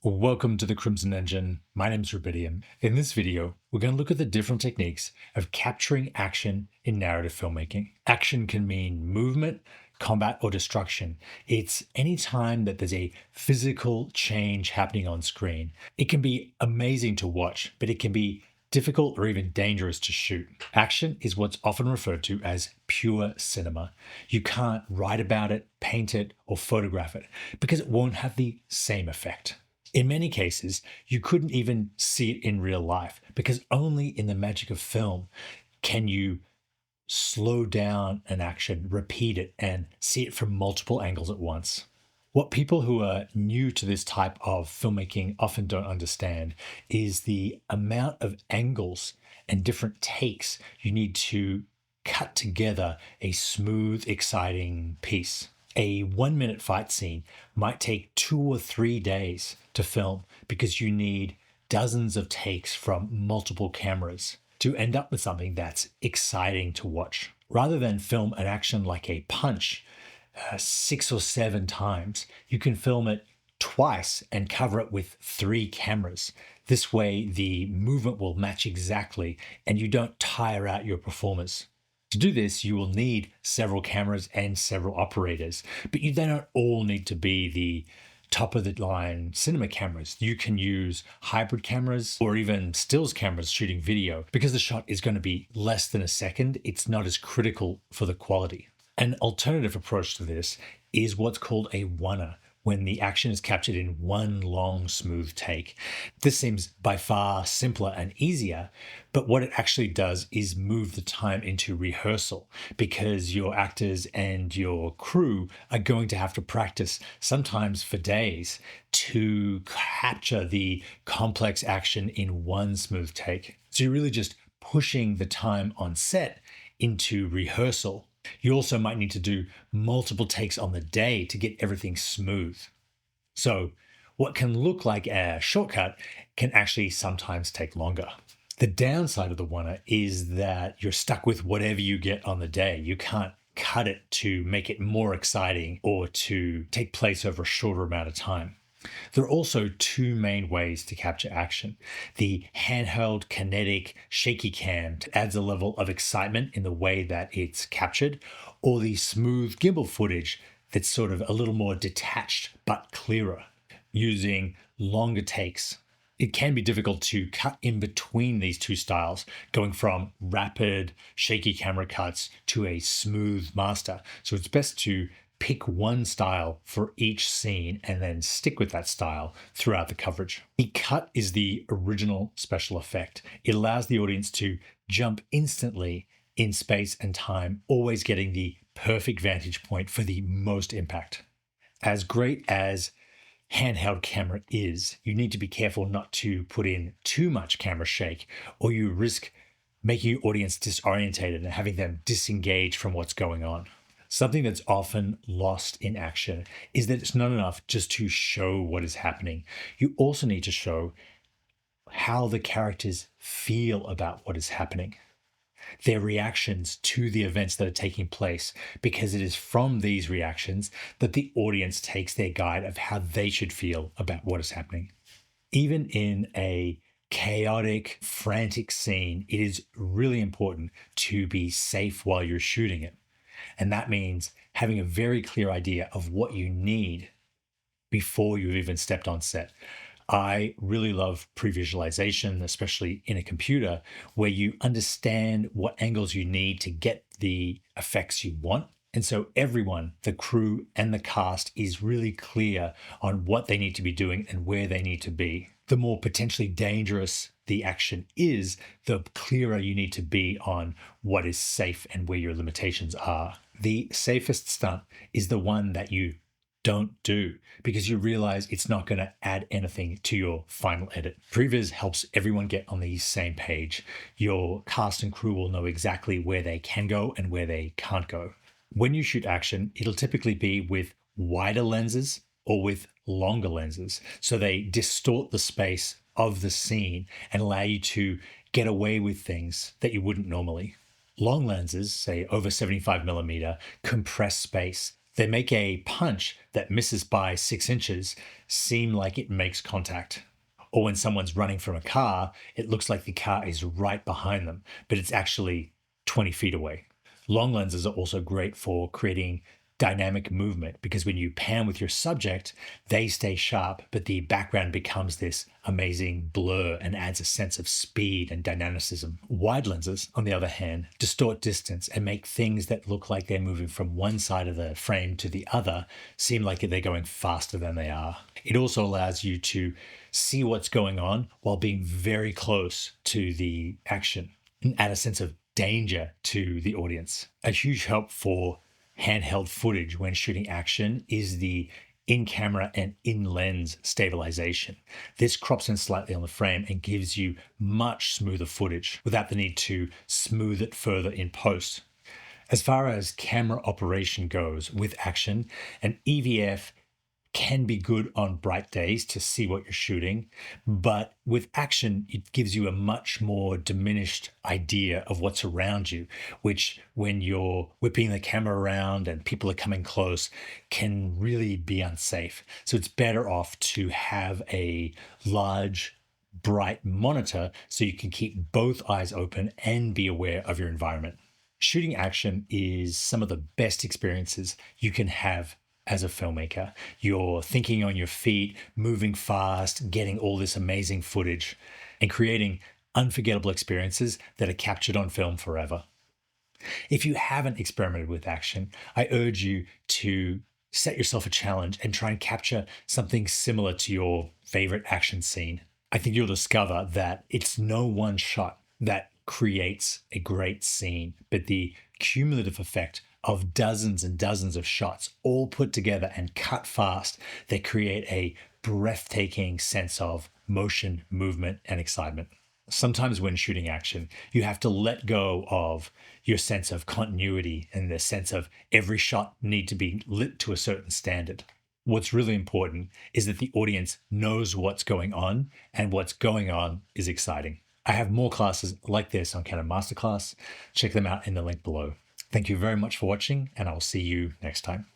Welcome to the Crimson Engine. My name is Rubidium. In this video, we're going to look at the different techniques of capturing action in narrative filmmaking. Action can mean movement, combat, or destruction. It's any time that there's a physical change happening on screen. It can be amazing to watch, but it can be difficult or even dangerous to shoot. Action is what's often referred to as pure cinema. You can't write about it, paint it, or photograph it because it won't have the same effect. In many cases, you couldn't even see it in real life because only in the magic of film can you slow down an action, repeat it, and see it from multiple angles at once. What people who are new to this type of filmmaking often don't understand is the amount of angles and different takes you need to cut together a smooth, exciting piece. A 1 minute fight scene might take 2 or 3 days to film because you need dozens of takes from multiple cameras to end up with something that's exciting to watch. Rather than film an action like a punch 6 or 7 times, you can film it twice and cover it with 3 cameras. This way, the movement will match exactly and you don't tire out your performers. To do this, you will need several cameras and several operators, but they don't all need to be the top of the line cinema cameras. You can use hybrid cameras or even stills cameras shooting video. Because the shot is going to be less than a second, it's not as critical for the quality. An alternative approach to this is what's called a oneer, when the action is captured in one long, smooth take. This seems by far simpler and easier, but what it actually does is move the time into rehearsal because your actors and your crew are going to have to practice, sometimes for days, to capture the complex action in one smooth take. So you're really just pushing the time on set into rehearsal. You also might need to do multiple takes on the day to get everything smooth. So what can look like a shortcut can actually sometimes take longer. The downside of the oneer is that you're stuck with whatever you get on the day. You can't cut it to make it more exciting or to take place over a shorter amount of time. There are also 2 main ways to capture action. The handheld, kinetic, shaky cam adds a level of excitement in the way that it's captured, or the smooth gimbal footage that's sort of a little more detached but clearer, using longer takes. It can be difficult to cut in between these 2 styles, going from rapid, shaky camera cuts to a smooth master. So it's best to pick one style for each scene and then stick with that style throughout the coverage. The cut is the original special effect. It allows the audience to jump instantly in space and time, always getting the perfect vantage point for the most impact. As great as handheld camera is, you need to be careful not to put in too much camera shake, or you risk making your audience disorientated and having them disengage from what's going on. Something that's often lost in action is that it's not enough just to show what is happening. You also need to show how the characters feel about what is happening, their reactions to the events that are taking place, because it is from these reactions that the audience takes their guide of how they should feel about what is happening. Even in a chaotic, frantic scene, it is really important to be safe while you're shooting it. And that means having a very clear idea of what you need before you've even stepped on set. I really love previsualization, especially in a computer, where you understand what angles you need to get the effects you want. And so everyone, the crew and the cast, is really clear on what they need to be doing and where they need to be. The more potentially dangerous the action is, the clearer you need to be on what is safe and where your limitations are. The safest stunt is the one that you don't do because you realize it's not going to add anything to your final edit. Previs helps everyone get on the same page. Your cast and crew will know exactly where they can go and where they can't go. When you shoot action, it'll typically be with wider lenses or with longer lenses. So they distort the space of the scene and allow you to get away with things that you wouldn't normally. Long lenses, say over 75mm, compress space They make a punch that misses by 6 inches seem like it makes contact. Or when someone's running from a car, it looks like the car is right behind them, but it's actually 20 feet away. Long lenses are also great for creating dynamic movement because when you pan with your subject, they stay sharp, but the background becomes this amazing blur and adds a sense of speed and dynamicism. Wide lenses, on the other hand, distort distance and make things that look like they're moving from one side of the frame to the other seem like they're going faster than they are. It also allows you to see what's going on while being very close to the action and add a sense of danger to the audience. A huge help for handheld footage when shooting action is the in-camera and in-lens stabilization. This crops in slightly on the frame and gives you much smoother footage without the need to smooth it further in post. As far as camera operation goes with action, an EVF can be good on bright days to see what you're shooting, but with action, it gives you a much more diminished idea of what's around you, which when you're whipping the camera around and people are coming close can really be unsafe. So it's better off to have a large, bright monitor so you can keep both eyes open and be aware of your environment. Shooting action is some of the best experiences you can have as a filmmaker. You're thinking on your feet, moving fast, getting all this amazing footage, and creating unforgettable experiences that are captured on film forever. If you haven't experimented with action, I urge you to set yourself a challenge and try and capture something similar to your favorite action scene. I think you'll discover that it's no one shot that creates a great scene, but the cumulative effect of dozens and dozens of shots all put together and cut fast that create a breathtaking sense of motion, movement, and excitement. Sometimes when shooting action, you have to let go of your sense of continuity and the sense of every shot need to be lit to a certain standard. What's really important is that the audience knows what's going on, and what's going on is exciting. I have more classes like this on Canon Masterclass. Check them out in the link below. Thank you very much for watching, and I'll see you next time.